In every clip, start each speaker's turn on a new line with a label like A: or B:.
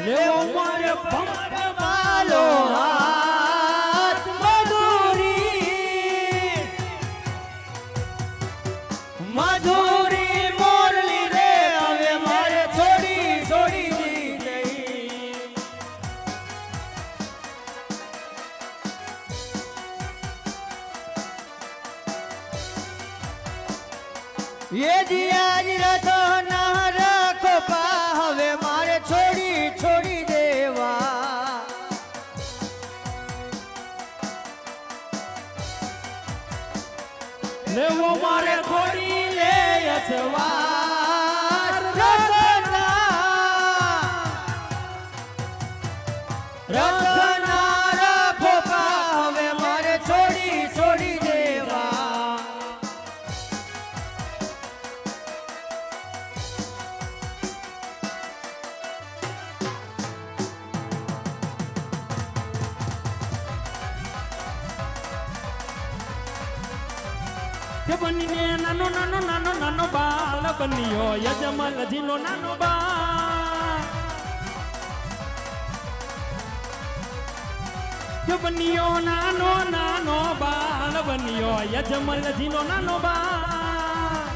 A: લેવો મારે પંપ વાલો હાથ મધુરી મધુરી મોરલી રે હવે મારે છોડી છોડી દીધી ये दिया रथो ना रखो पा હવે મારે છોડી છોડી દેવા લેવો મારે ખોડી લે અસવાર રતના રખો પા હવે મારે છોડી છોડી દેવા કે બનીને નાનો નાનો નાનો નાનો બાળ બન્યો યજમલજીનો નાનો બાળ કે બન્યો નાનો નાનો બાળ બન્યો યજમલજીનો નાનો બાળ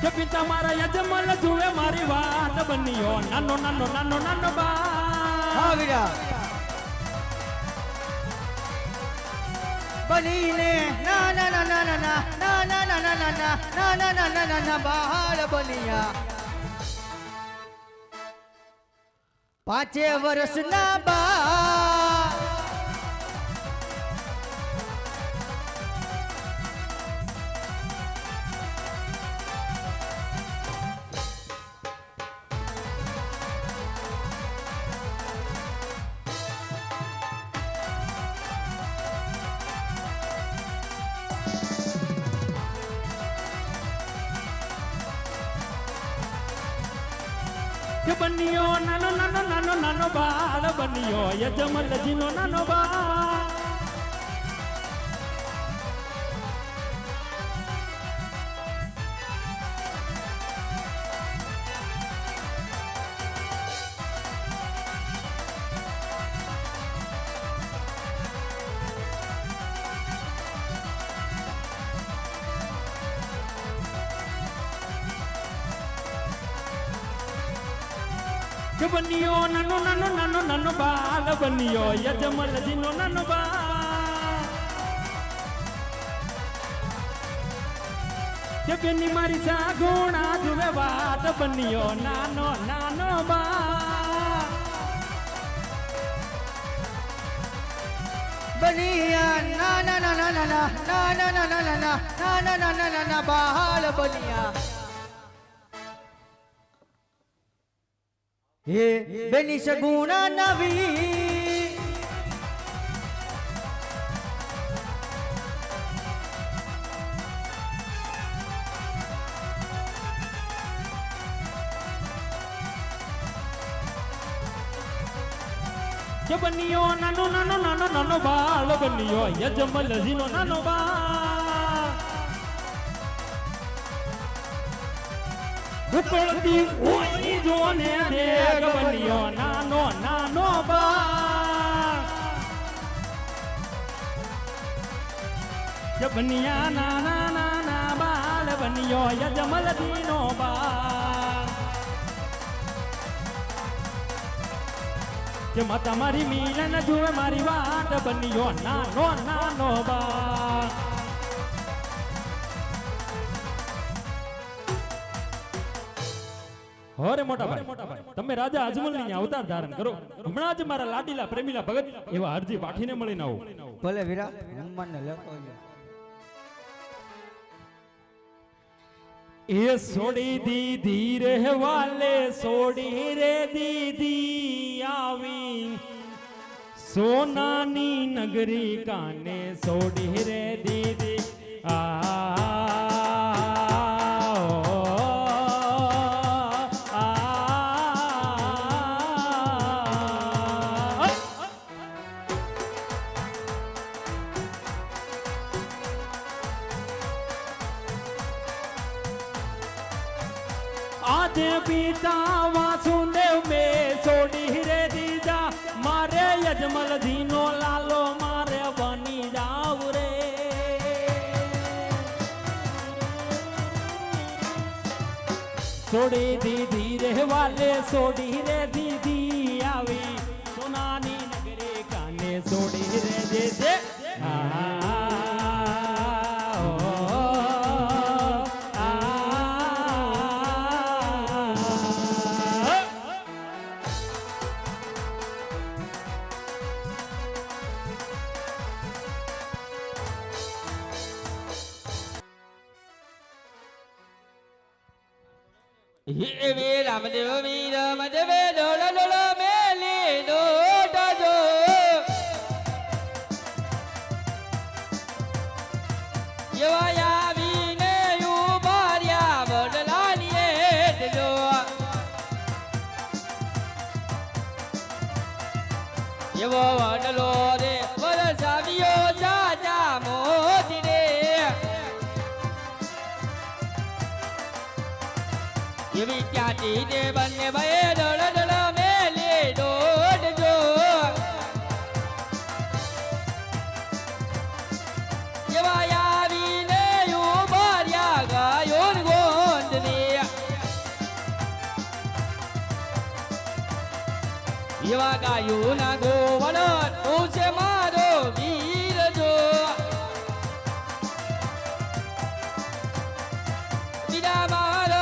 A: કે પિતા મારા યજમલ જુએ મારી વાત બન્યો નાનો નાનો નાનો નાનો બાળ હા વીરા બનીને ના ના ના ના ના ના ના ના ના ના ના ના ના ના ના ના ના બહાર બન્યા 5 વર્ષના બા કે બન્યો નાનો નાનો નાનો નાનો બાળ બન્યો યજમલજીનો નાનો બાળ કે બન્યો નાનો નાનો નાનો નાનો બાળ બન્યો યજમલજીનો નાનો બાળ કે બેની મારી સાગુણા જુએ વાત બન્યો નાનો નાનો બાળ બનિયા ના ના ના ના ના ના ના ના ના ના ના ના ના ના ના બાળ બનિયા હે બેની સગુણા નવી કે બન્યો નાનો નાનો નાનો નાનો બાળ બન્યો યજમલજીનો નાનો બાળ ઉકળતી ઓઈ જોને દેગ બન્યો નાનો નાનો બાળ કે બન્યા નાના નાના બાળ બન્યો યજમલજીનો બાળ કે માતા મારી મિલન જુએ મારી વાત બન્યો નાનો નાનો બાળ હોરે મોટા ભાઈ તમે રાજા અજમલની અવતાર ધારણ કરો હમણાં જ મારા લાડીલા પ્રેમીલા ભગત એવા અરજી પાઠીને મળીને આવો
B: ભલે વીરા હનુમાનને લેતો
A: એ છોડી દીધી રે વાલે છોડી રે દીધી આવી સોનાની નગરી કાને છોડી રે દીદી માથે પિતા વાસુદેવ મેં છોડી રે દીધા મારે યજમલજીનો લાલો મારે બની જાવ રે છોડી દીધી રે વાલે છોડી રે દીધી આવી સોનાની નગરે કાને છોડી રે જે
C: વે રામદેવ વીર મદવે ડોળ ડોળ મેલી ડોડજો એવા આવીને ઉભાર્યા વડલાની એટજો એવો વડલો રે વરસાવ્યો જાજા મોતી રે એવી ત્યાંથી તે બંને ભાઈ ડળ ડળ મેલી દોડજો એવા આવીને ઉભાર્યા ગાયો ગોંદની એવા ગાયો ના ગોવણ તું છે મારો વીર જો બીજા મારો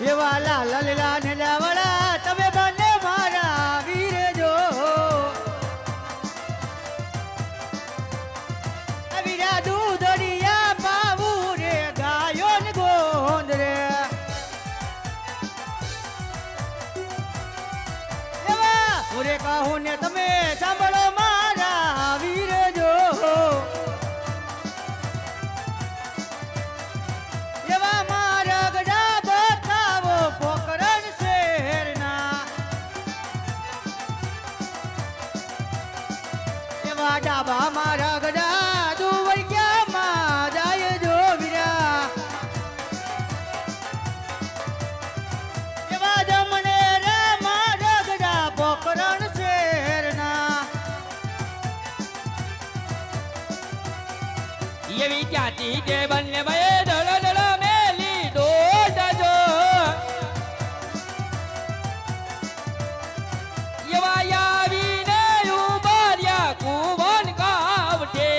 B: એવા લાલ લીલા ને લાવડા તમે બંને મારા વીર જો વીરા દૂધડિયા પાવું રે ગાયો ને ગોંદ રે એવા હું રે કહું ને તમે સાંભળો મારા વીર જો એવા મારા ગડા બતાવો પોકરણ શેરના એવા ડાબા મારા ગડા દુવડિયામાં જાય જો વીરા એવા જમણે રે મારા ગડા પોકરણ શેરના
C: એવી ત્યાંથી તે બંને ભાઈ ડળ ડળ મેલી દોડજો એવા આવીને ઉભાર્યા કુવન કાવઠે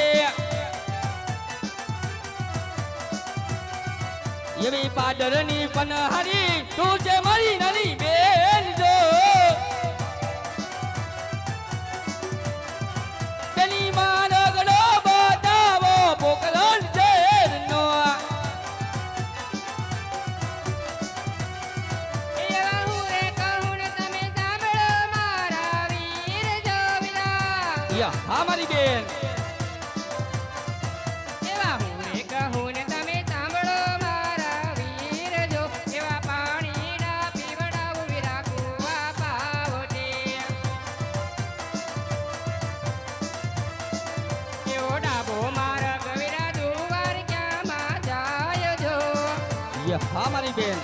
C: એવી પાદરની પનહારી તું છે મારી નાની બેન જો તેની માનો ગળો બતાવો પોકરણ શેરનો
D: એવા હું રે કહું ને તમે સાંભળો મારા વીર જો વિના
C: યા હા મારી બેન
D: એવા હું રે કહું ને તમે સાંભળો મારા વીર જો એવા પાણીના પીવડાવું વિરા કુવા પાવટે એવો ડાબો મારા કવિરા દુવાર ક્યાંમાં જાય જો
C: યા હા મારી બેન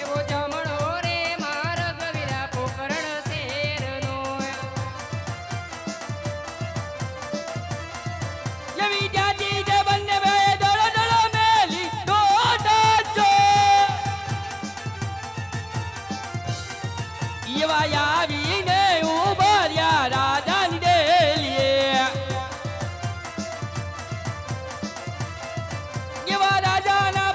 D: એવો જમણો રે મારા કવિરા પોકરણ શેરનો
C: એવી ત્યાંથી તે બંને ભાઈ ડળ ડળ મેલી દોડજો એવા આવીને ઉભાર્યા રાજાની ડેલીએ એવા રાજાના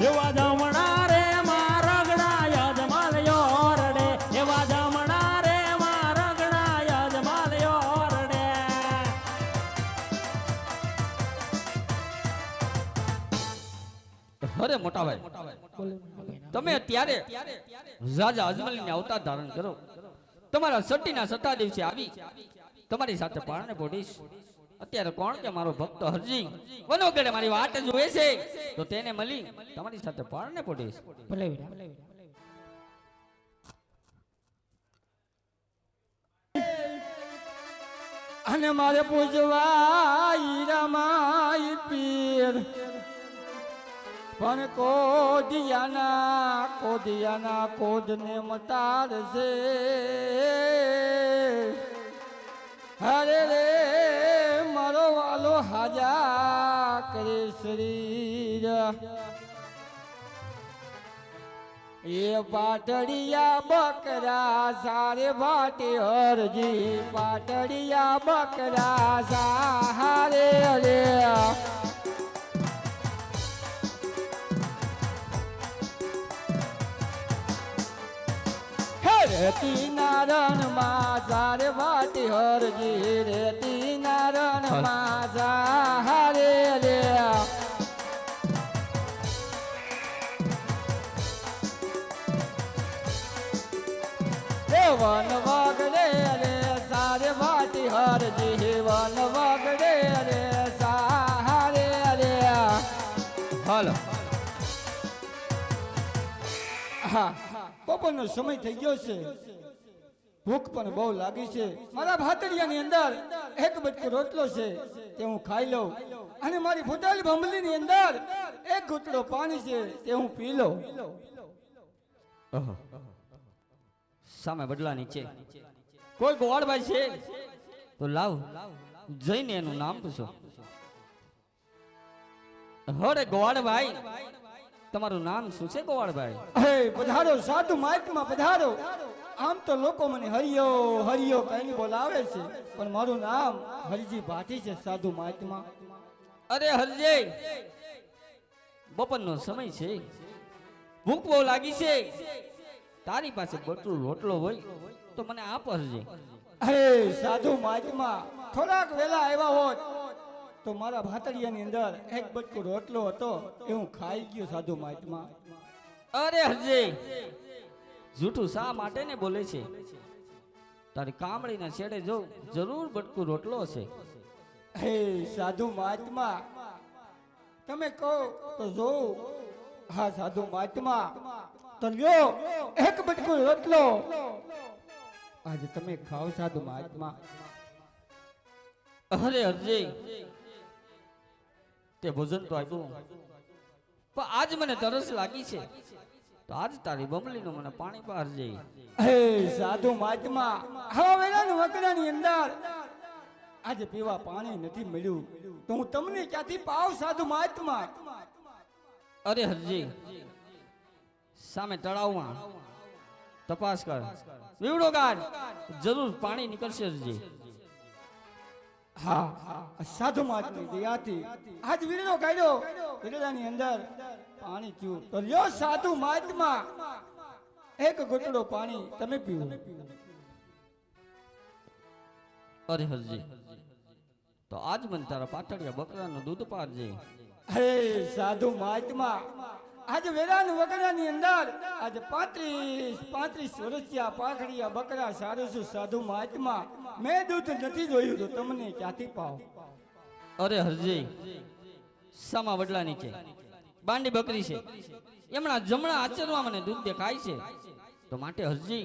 A: એવા જમણા રે માં રગડા યજમાલ્યો રડે એવા જમણા રે માં રગડા યજમાલ્યો રડે
C: અરે મોટા ભાઈ તમે અત્યારે રાજા અજમલને અવતાર ધારણ કરો તમારા સટીના સત્તા દિવસે આવી તમારી સાથે પારણે પોડીશ અત્યારે કોણ કે મારો ભક્ત હરજી વનોગડે મારી વાટ જોવે છે તો તેને મળી તમારી સાથે પારણે પોડીશ
B: ભલે વીરા અને મારે પૂજવા હીરામાઈ પીર પણ કોદિયાના કોદને મતાર છે હરે રે મારો વાલો હાજા કરે શરીર એ પાટડિયા બકરા સારે ભાટી હરજી પાટડિયા બકરા સારે રે રેતી નારણ માં સારે ભાટી હરજી રેતી નારણ માં સારે રે વન વગડે રે સારે ભાટી હરજી વન વગડે રે સારે રે
C: હાલો
B: હા બપોરનો સમય થઈ ગયો છે ભૂખ પણ બહુ લાગી છે મારા ભાતડિયાની અંદર એક બટકો રોટલો છે તે હું ખાઈ લઉં અને મારી ફૂટેલી ભંભલીની અંદર એક ઘૂંટડો પાણી છે તે હું પી લઉં
C: સામે બદલા નીચે કોઈ ગોવાળભાઈ છે તો લાવ જઈને એનું નામ પૂછો હરે ગોવાળભાઈ તમારું નામ શું છે ગોવાળભાઈ
B: હે પધારો સાધુ માર્ગમાં પધારો આમ તો લોકો મને હરિયો હરિયો કહીને બોલાવે છે પણ મારું નામ હરજી ભાટી છે સાધુ માર્ગમાં
C: અરે હરજે બપોરનો સમય છે ભૂખ બહુ લાગી છે તારી પાસે બટલું રોટલો હોય તો મને આપ હરજે
B: હે સાધુ માર્ગમાં થોડાક વેલા આવ્યા હોત તો મારા ભાતડિયાની અંદર એક બટકો રોટલો હતો એ હું ખાઈ ગયો સાધુ માર્ગમાં
C: અરે હરજે જૂઠું શા માટે ને બોલે છે તારી કામળીના છેડે જો જરૂર બટકું રોટલો હશે
B: હે સાધુ મહાત્મા તમે કહો તો જો હા સાધુ મહાત્મા તો લ્યો એક બટકું રોટલો આજે તમે ખાઓ સાધુ મહાત્મા
C: અરે હરજે તે ભોજન તો આપ્યું પણ આજ મને તરસ લાગી છે તો આજ તારી બમલીનું મને પાણી પર હરજે
B: હે સાધુ મહાત્મા હવે વેલાની વકડાની અંદર આજે પીવા પાણી નથી મળ્યું તો હું તમને ક્યાંથી પાવ સાધુ મહાત્મા
C: અરે હરજી સામે તળાવમાં તપાસ કર વીવડો કાઢ જરૂર પાણી નીકળશે હરજી
B: હા સાધુ મહાત્માની દયાથી આજ વીરનો કાઢ્યો વીરડાની અંદર પાણી થયું તો લ્યો સાધુ મહાત્મા એક ઘૂંટડો પાણી તમે પીવો
C: અરે હરજી તો આજ મને તારા પાટડિયા બકરાનું દૂધ પારજે
B: હે સાધુ મહાત્મા આજ વેરાન વગડાની અંદર આજે 35 વર્ષિયા પાખડિયા બકરા સારું છું સાધુ મહાત્મા મેં દૂધ નથી જોયું તો તમને ક્યાંથી પાવ
C: અરે હરજી સામા વડલા નીચે બાંડી બકરી છે એમના જમણા આચરવા મને દૂધ દેખાય છે તો માટે હરજી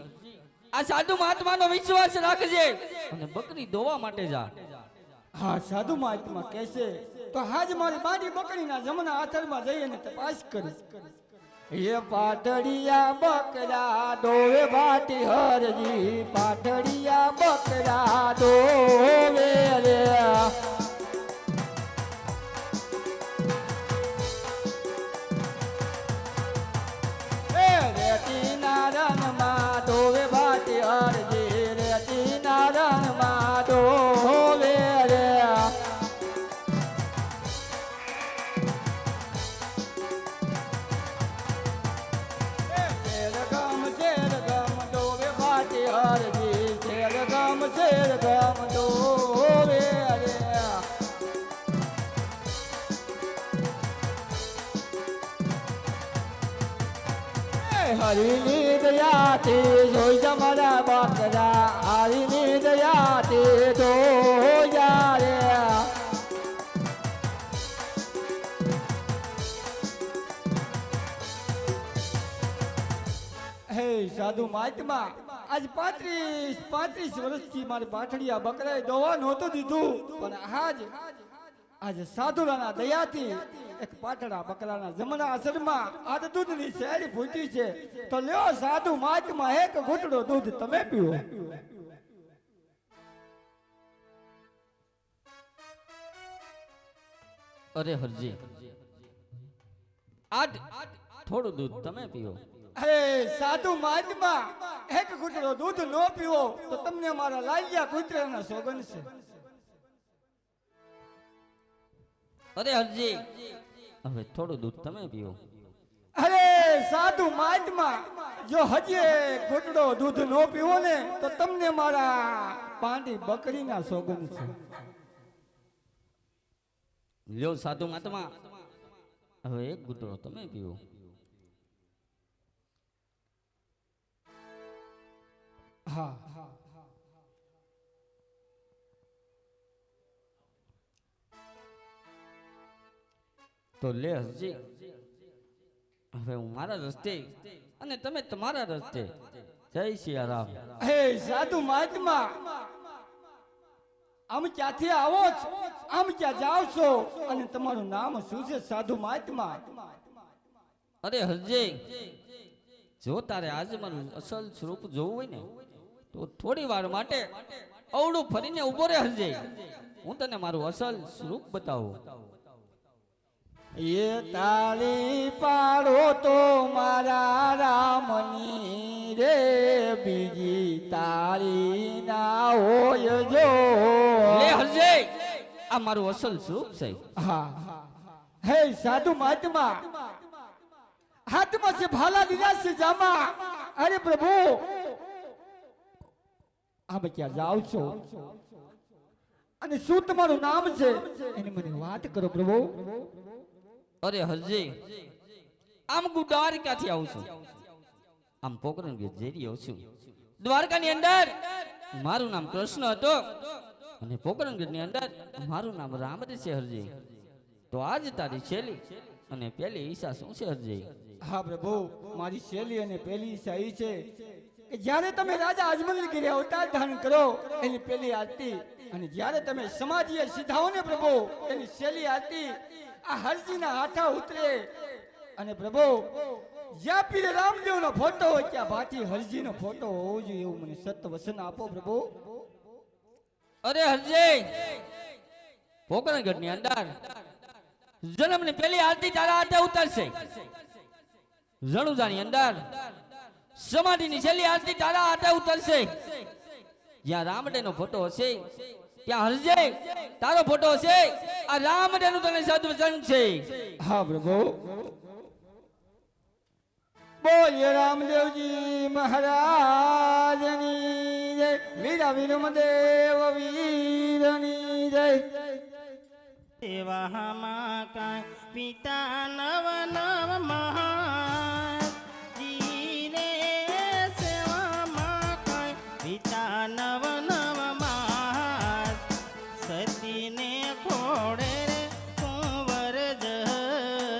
C: આ સાધુ મહાત્માનો વિશ્વાસ રાખજે અને બકરી દોવા માટે જા
B: હા સાધુ મહાત્મા કહેશે તો હાજ મારી બાંડી બકરીના જમણા આથરમાં જઈને તપાસ કરીશ એ પાટડિયા બકરા દોવે ભાટી હરજી પાટડિયા બકરા દોવે રે રેતી નારણમાં દોવે ભાટી હરજી રેતી નારણમાં દોવે રે હરિની દયાથી જોઈ જા મારા બકરા હરિની દયાથી જોયા રે હે સાધુ મહાત્મા આજ 35 વર્ષથી મારી પાઠડિયા બકરાએ દવા નહોતું દીધું પણ આજ સાધુરાના દયાથી એક પાટડા બકરાના જમણા અસરમાં આ દૂધની શેરી ફૂટી છે તો લ્યો સાધુ મહાત્મા એક ઘૂંટડો દૂધ તમે પીવો
C: અરે હરજી આજ થોડું દૂધ તમે પીઓ
B: હે સાધુ મહાત્મા એક ઘૂંટડો દૂધ નો પીવો તો તમને મારા લાલિયા કૂતરાના સોગંદ છે
C: અરે હરજી હવે થોડું દૂધ તમે પીઓ
B: અરે સાધુ મહાત્મા જો હજી ઘૂંટડો દૂધ નો પીવો ને તો તમને મારા પાંડી બકરીના સોગંદ છે
C: લ્યો સાધુ મહાત્મા હવે એક ઘૂંટડો તમે પીઓ
B: હા
C: તો લે હરજી હવે હું મારા રસ્તે અને તમે તમારા રસ્તે જય સિયારામ
B: હે સાધુ મહાત્મા આમ ક્યાંથી આવો છો આમ ક્યાં જાવ છો અને તમારું નામ શું છે સાધુ મહાત્મા
C: અરે હરજી જો તારે આજે મારું અસલ સ્વરૂપ જોવું હોય ને તો થોડી વાર માટે અવળું ફરીને ઉભો રહે હરજી હું તને મારું અસલ સ્વરૂપ બતાવું
B: એ તાળી પાડો તો મારા રામની રે બીજી તાળી ના હોય જો
C: લે હરજી આ મારું અસલ સ્વરૂપ છે
B: હા હે સાધુ મહાત્મા હાથમાં છે ભાલા દીધા છે જામા અરે પ્રભુ આમ ક્યાં જાવ છો અને શું તમારું નામ છે એની મને વાત કરો પ્રભુ
C: અરે હરજી આમ હું દ્વારકાથી આવું છું આમ પોકરણ કે જઈ રહ્યો છું દ્વારકાની અંદર મારું નામ કૃષ્ણ હતો અને પોકરણગઢની અંદર મારું નામ રામ છે હરજી તો આજ તારી છેલ્લી અને પહેલી ઈચ્છા શું છે હરજી
B: હા પ્રભુ મારી શૈલી અને પહેલી ઈચ્છા એ છે કે જ્યારે તમે રાજા અજમલ ગીરે અવતાર ધારણ કરો એની પહેલી આરતી અને જ્યારે તમે સમાજીય સિદ્ધાઓને પ્રભુ એની શૈલી આરતી આ હરજીના હાથા ઉતરે અને પ્રભુ જ્યાં પીર રામદેવનો ફોટો હોય ત્યાં ભાતી હરજીનો ફોટો હોવો જોઈએ એવું મને સત વસન આપો પ્રભુ
C: અરે હરજી પોકરણગઢની અંદર જન્મની પહેલી આરતી તારા હાથે ઉતરશે રણુજાની અંદર સમાધિની છેલ્લી આરતી તારા હાથે ઉતરશે જ્યાં રામદેવનો ફોટો હશે ત્યાં હરજી તારો ફોટો હશે આ રામદેવનું તને સદવચન છે
B: હા પ્રભુ બોલીએ રામદેવજી મહારાજની જય વીરા વિરમદેવ વીરની જય
E: સેવામાં કાંઈ પિતા નવ નવ મહાન જીને સેવામાં કાંઈ પિતા નવ નવ મહાન સતીને ખોડે રે કુંવર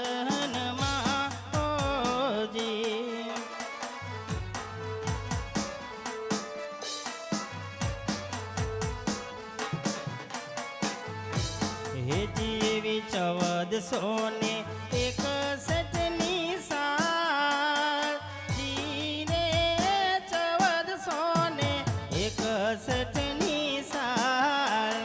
E: જહનમાં ઓજી હે જીવી 1461 સાલ જીને 1461 સાલ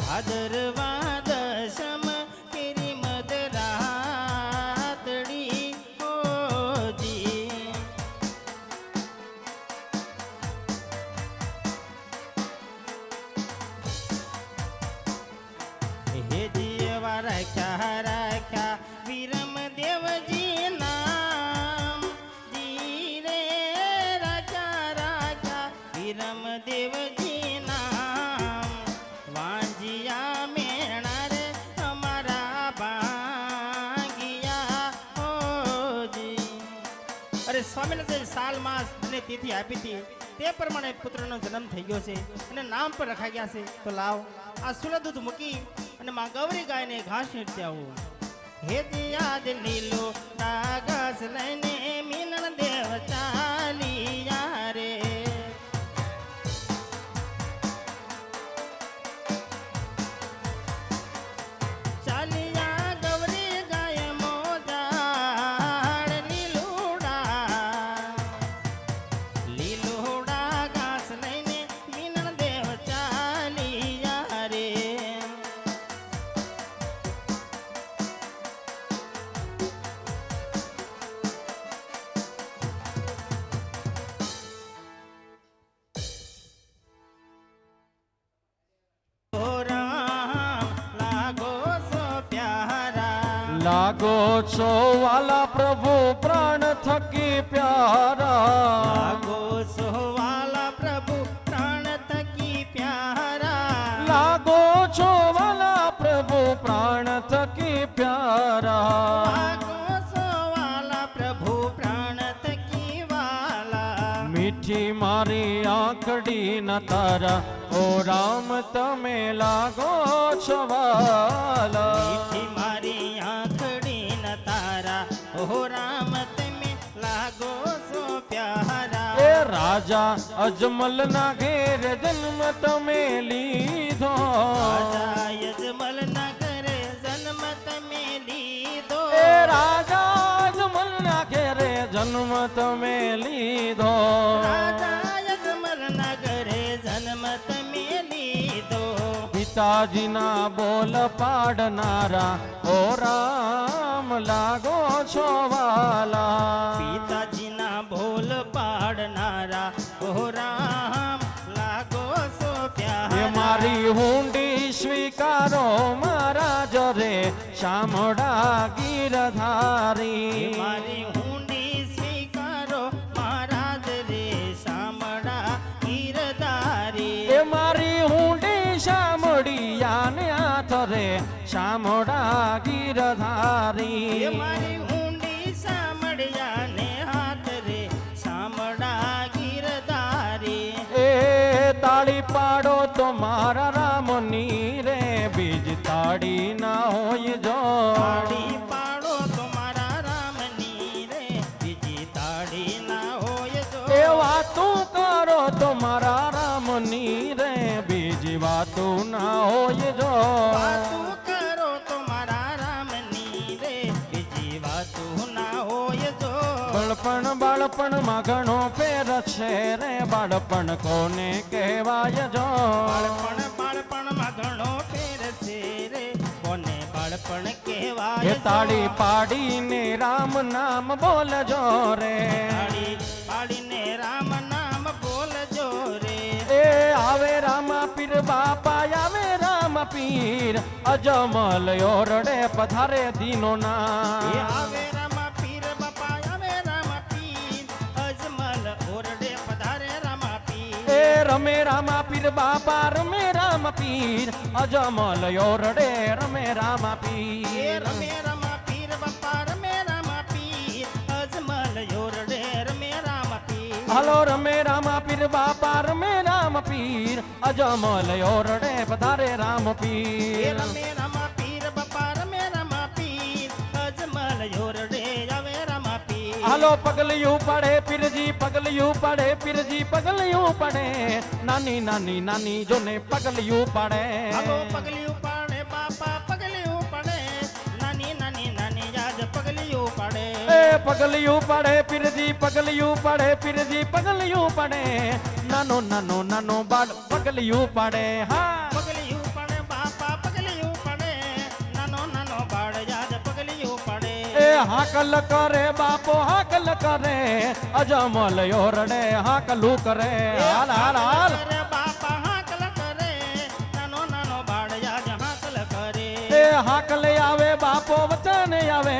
E: ભાદરવા દશમ કેરી મદ રાતડી હોજી હે જીવા રાખ્યા રાખ્યા અને સ્વામિનારાયણ જે સાલ માસ અને તિથિ આપી હતી તે પ્રમાણે પુત્રનો જન્મ થઈ ગયો છે અને નામ પણ રખાઈ ગયા છે. તો લાવ આ સુલા દૂધ મૂકી અને માં ગૌરી ગાયને ઘાસ નીરતી આવું. હે યાદ લીલો ઘાસ લઈને મીનણ દેવ ચાલિયા રે. ચાલિયા ગૌરી ગાય મોજાડ લીલુડા ઘાસ લઈને મીનણ દેવ ચાલિયા રે. ઓ રામ લાગો સો પ્યારા.
A: લાગો છો વાલા પ્રભુ પ્રાણ થકી પ્યારા
E: લાગો સો વાલા પ્રભુ પ્રાણ થકી પ્યારા.
A: લાગો છો વાલા પ્રભુ પ્રાણ થકી પ્યારા
E: લાગો સો વાલા પ્રભુ પ્રાણ થકી વાલા.
A: મીઠી મારી આંખડી ન તારા ઓ રામ તમે લાગો છો વાલા
E: મીઠી મારી આંખડી ન તારા ઓ રામ તમે લાગો સો પ્યારા.
A: એ રાજા અજમલ ના ઘેર જન્મ તમે લીધો
E: રાજા યજમલ ના ઘરે જન્મ તમે લીધો.
A: એ રાજા અજમલ ના ઘેરે જન્મ તમે લીધો
E: રાજા યજમલ ના ઘરે જન્મ તમે લીધો.
A: પિતાજીના બોલ પાડનારા ઓ રામ લાગો છો વાલા
E: પિતાજીના ભોલ પાડનારા ઓ રામ લાગો સો
A: એ
E: પ્યારા.
A: મારી હુંડી સ્વીકારો મારા જરે શામળા ગીરધારી
E: મારી હુંડી સ્વીકારો મહારાજ રે શામળા ગીરધારી.
A: એ મારી હુંડી શામળિયાને આથરે શામળા ગીરધારી
E: એ મારી હુંડી શામળિયા ને હાથ રે શામળા ગીરધારી.
A: એ તાળી પાડો તો મારા રામની રે બીજ તાળી ના હોય જો
E: તાળી પાડો તો મારા રામની રે બીજી તાળી ના હોય જો.
A: એ વાતું કરો તો મારા રામની રે બીજી વાતું ના હોય જો
E: વાતું કરો તો મારા રામની રે બીજી વાતું ના હોય જો.
A: બાળપણમાં ઘણો ફેર છે રે બાળપણ કોને કહેવાય જો
E: બાળપણમાં ઘણો ફેર છે રે કોને બાળપણ
A: એ
E: કહેવાય.
A: તાળી પાડીને રામ નામ બોલજો રે
E: તાળી પાડીને રામ નામ બોલજો રે.
A: એ આવે રામા પીર બાપા આવે રામા પીર અજમલ ઓરડે પધારે દીનો
E: એ
A: ના
E: આવે રામા પીર બાપા આવે રામા પીર અજમલ ઓરડે પધારે રામા પીર.
A: એ રમે રામા પીર બાપા રમે રામા પીર અજમલ ઓરડે રમે રામા
E: એ
A: પીર
E: રમે રામા પીર બાપા રમે રામા પીર અજમલ ઓરડે રમે રામા પીર.
A: હાલો રમે રામા પીર બાપા રમે રામા પીર અજમલ ઓરડે પધારે રામ
E: એ
A: પીર
E: રમે રામા પીર બાપા રમે રામા પીર અજમલ ઓરડે આવે રામા પીર.
A: હાલો પગલિયું પડે પીરજી પગલિયું પડે પીરજી પગલિયું પડે નાની નાની નાની જોને પગલિયું પડે
E: હાલો પગલિયું પાડે બાપા પગલિયું પડે નાની નાની નાની યાદ પગલિયું પડે.
A: એ પગલિયું પડે પીરજી પગલિયું પડે પીરજી પગલિયું પડે નાનો નાનો નાનો બાળ પગલિયું પડે હા
E: પગલિયું પડે બાપા પગલિયું પડે નાનો નાનો બાળ યાદ પગલિયું પડે.
A: એ હાકલ કરે બાપો હાકલ કરે અજમલ ઓરડે હાકલું કરે હાલ હાલ હાલ
E: કરે બાપા હાકલ કરે નાનો નાનો બાળ યાદ હાકલ કરે.
A: એ હાકલે આવે બાપો વચન આવે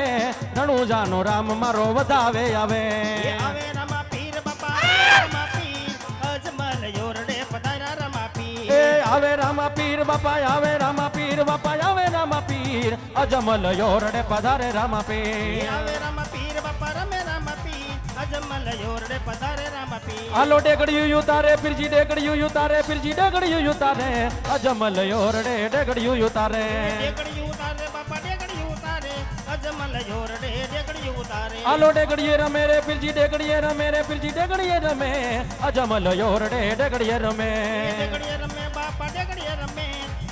A: રણુજાનો રામ મારો વધાવે આવે
E: એ આવે રામા પીર બાપા રામા પીર અજમલ ઓરડે પધાર્યા રામા પીર.
A: એ આવે રામા પીર બાપા આવે રામા પીર બાપા આવે રામા પીર અજમલ ઓરડે પધારે રામા
E: એ
A: પીર
E: આવે રામા પીર બાપા રમે રામા પીર અજમલ યોરડે પધારે રામ પીર
A: આલો ડેગડિયું ઉતારે પીરજી ડેગડિયું ઉતારે પીરજી ડેગડિયું ઉતારે અજમલ યોરડે ડેગડિયું ઉતારે
E: ડેગડિયું ઉતારે બાપા ડેગડિયું ઉતારે અજમલ યોરડે ડેગડિયું ઉતારે
A: આલો ડેગડીએ રમે રે પીરજી ડેગડીએ રમે રે પીરજી ડેગડીએ રમે અજમલ યોરડે ડેગડીએ રમે
E: ડેગડીએ રમે બાપા ડેગડીએ રમે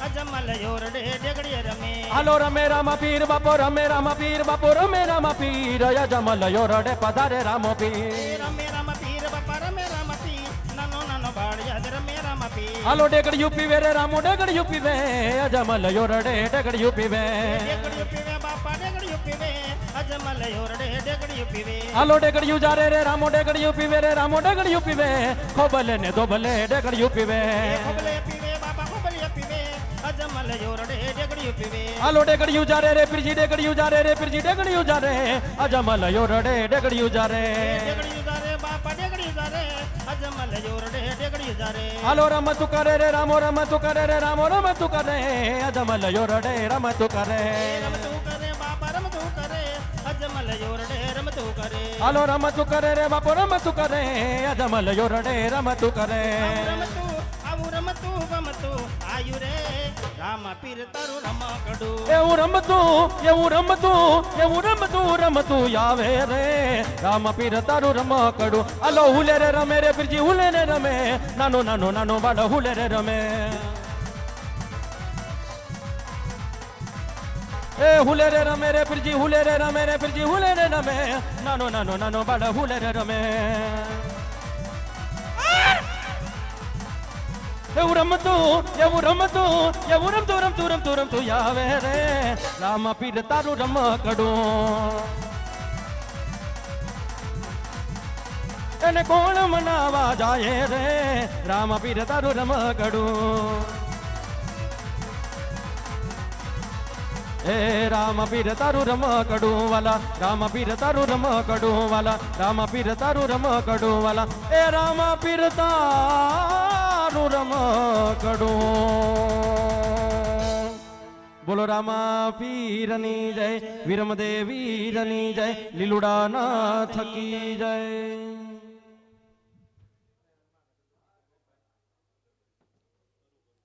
E: અજમલ યોરડે ડેગડીએ રમે
A: આલો રમે રામા પીર બાપો રમે રામા પીર બાપો રમે રામા પીર અજમલ યોરડે પધારે રામો પીર
E: રમે રામ પીર બાપા રમે રામ પીર નાનો નાનો બાળ યાદ રમે રામ પીર
A: આલો ડેગડીયું પીવે રે રામો ડેગડીયું પીવે અજમલ યોરડે ડેગડીયું પીવે
E: ડેગડીયું પીવે બાપા ડેગડીયું પીવે અજમલ યોરડે ડેગડીયું પીવે
A: આલો ડેગડીયું જારે રે રામો ડેગડીયું પીવે રે રામો ડેગડીયું પીવે ખોબલે ને દોબલે ડેગડીયું પીવે
E: ખોબલે પીવે બાપા ખોબલે પીવે અજમલ યોરડે ડેગડીયું પીવે
A: આલો ડેગડીયું જારે રે પીરજી ડેગડીયું જારે રે પીરજી ડેગડીયું જારે અજમલ યોરડે ડેગડીયું જારે
E: ડેગડીયું જારે બાપા ડેગડીયું જારે અજમલ યોરડે ડેગડીયું જારે
A: આલો રમતું કરે રે રામો રમતું કરે રે રામો રમતું કરે અજમલ યોરડે રમતું કરે
E: રમતું કરે બાપા રમતું કરે અજમલ યોરડે રમતું કરે
A: આલો રમતું કરે રે બાપો રમતું કરે અજમલ યોરડે રમતું કરે
E: આવું રમતું ગમતું આયુ રે રામ પીર તારું રમકડું
A: એવું રમતું આવે રે રામ પીર તારું રમકડું આલો હુલે રે રમે રે પીરજી હુલે રે રમે નાનો નાનો નાનો બાળો હુલે રે રમે એ હુલે રે રમે રે પીરજી હુલે રે રમે રે પીરજી હુલે રે રમે નાનો નાનો નાનો બાળો હુલે રે રમે એવું રમતું આવે રે રામ પીર તારું રમકડું એને કોણ મનાવા જાય રે રામ પીર તારું રમકડું એ રામ પીર તારું રમકડું વાલા રામ પીર તારું રમકડું વાલા રામ પીર તારું રમકડું વાલા એ રામ પીર તારું રમકડું બોલો રામા પીરની જય વીરમદેવીરની જય લીલુડા ના થકી જય